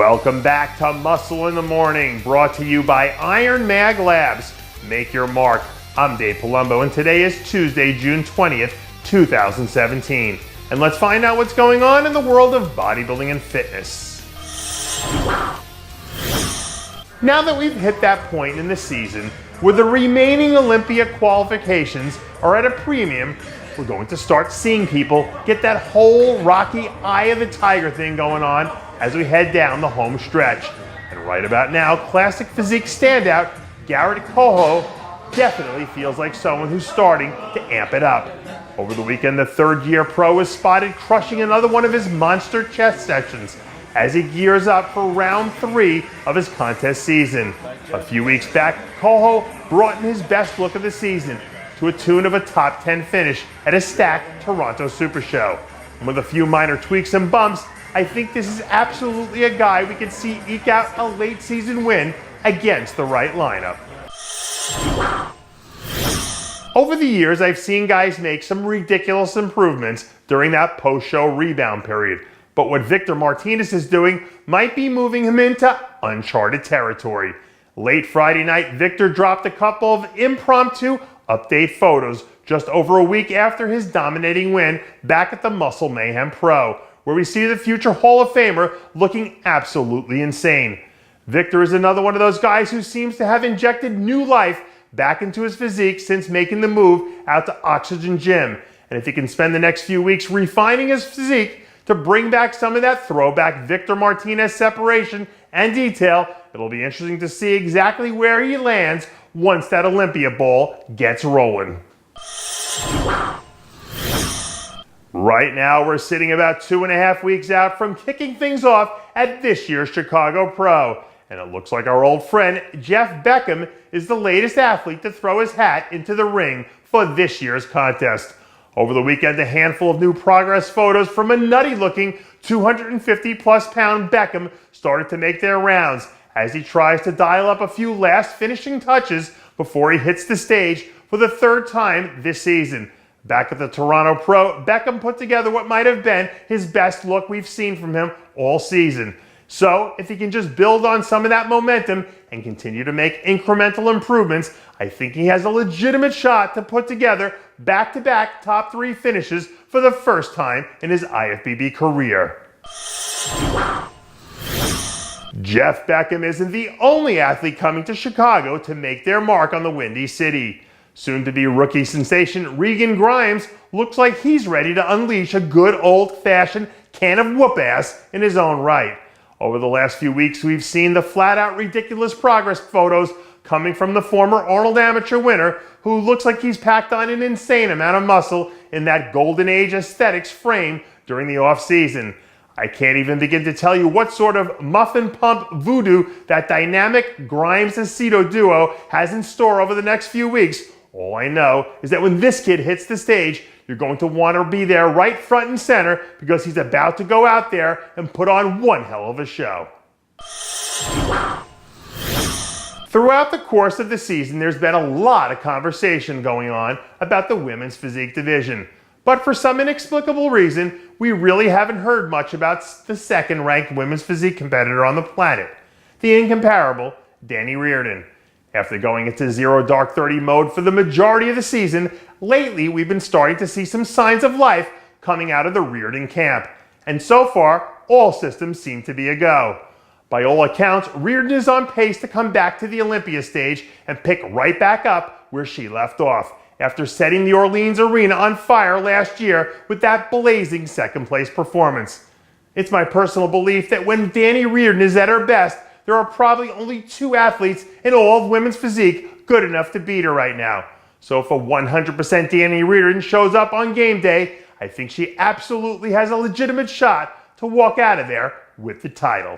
Welcome back to Muscle in the Morning, brought to you by IronMag Labs. Make your mark. I'm Dave Palumbo, and today is Tuesday, June 20th, 2017. And let's find out what's going on in the world of bodybuilding and fitness. Now that we've hit that point in the season where the remaining Olympia qualifications are at a premium, we're going to start seeing people get that whole Rocky Eye of the Tiger thing going on as we head down the home stretch. And right about now, classic physique standout Garrett Coho definitely feels like someone who's starting to amp it up. Over the weekend, the third-year pro was spotted crushing another one of his monster chest sessions as he gears up for round 3 of his contest season. A few weeks back, Coho brought in his best look of the season to a tune of a top 10 finish at a stacked Toronto Super Show. And with a few minor tweaks and bumps, I think this is absolutely a guy we could see eke out a late season win against the right lineup. Over the years, I've seen guys make some ridiculous improvements during that post-show rebound period. But what Victor Martinez is doing might be moving him into uncharted territory. Late Friday night, Victor dropped a couple of impromptu update photos just over a week after his dominating win back at the Muscle Mayhem Pro, where we see the future Hall of Famer looking absolutely insane. Victor is another one of those guys who seems to have injected new life back into his physique since making the move out to Oxygen Gym. And if he can spend the next few weeks refining his physique to bring back some of that throwback Victor Martinez separation and detail, it'll be interesting to see exactly where he lands once that Olympia ball gets rolling. Right now, we're sitting about 2.5 weeks out from kicking things off at this year's Chicago Pro. And it looks like our old friend Jeff Beckham is the latest athlete to throw his hat into the ring for this year's contest. Over the weekend, a handful of new progress photos from a nutty-looking 250-plus pound Beckham started to make their rounds as he tries to dial up a few last finishing touches before he hits the stage for the third time this season. Back at the Toronto Pro, Beckham put together what might have been his best look we've seen from him all season. So, if he can just build on some of that momentum and continue to make incremental improvements, I think he has a legitimate shot to put together back-to-back top 3 finishes for the first time in his IFBB career. Jeff Beckham isn't the only athlete coming to Chicago to make their mark on the Windy City. Soon-to-be rookie sensation Regan Grimes looks like he's ready to unleash a good old-fashioned can of whoop-ass in his own right. Over the last few weeks, we've seen the flat-out ridiculous progress photos coming from the former Arnold Amateur winner, who looks like he's packed on an insane amount of muscle in that golden age aesthetics frame during the off-season. I can't even begin to tell you what sort of muffin pump voodoo that dynamic Grimes-Aceto duo has in store over the next few weeks. All I know is that when this kid hits the stage, you're going to want to be there right front and center because he's about to go out there and put on one hell of a show. Throughout the course of the season, there's been a lot of conversation going on about the women's physique division. But for some inexplicable reason, we really haven't heard much about the second-ranked women's physique competitor on the planet, the incomparable Dani Reardon. After going into zero dark 30 mode for the majority of the season, lately we've been starting to see some signs of life coming out of the Reardon camp. And so far, all systems seem to be a go. By all accounts, Reardon is on pace to come back to the Olympia stage and pick right back up where she left off, after setting the Orleans Arena on fire last year with that blazing second-place performance. It's my personal belief that when Dani Reardon is at her best, there are probably only 2 athletes in all of women's physique good enough to beat her right now. So if a 100% Dani Reardon shows up on game day, I think she absolutely has a legitimate shot to walk out of there with the title.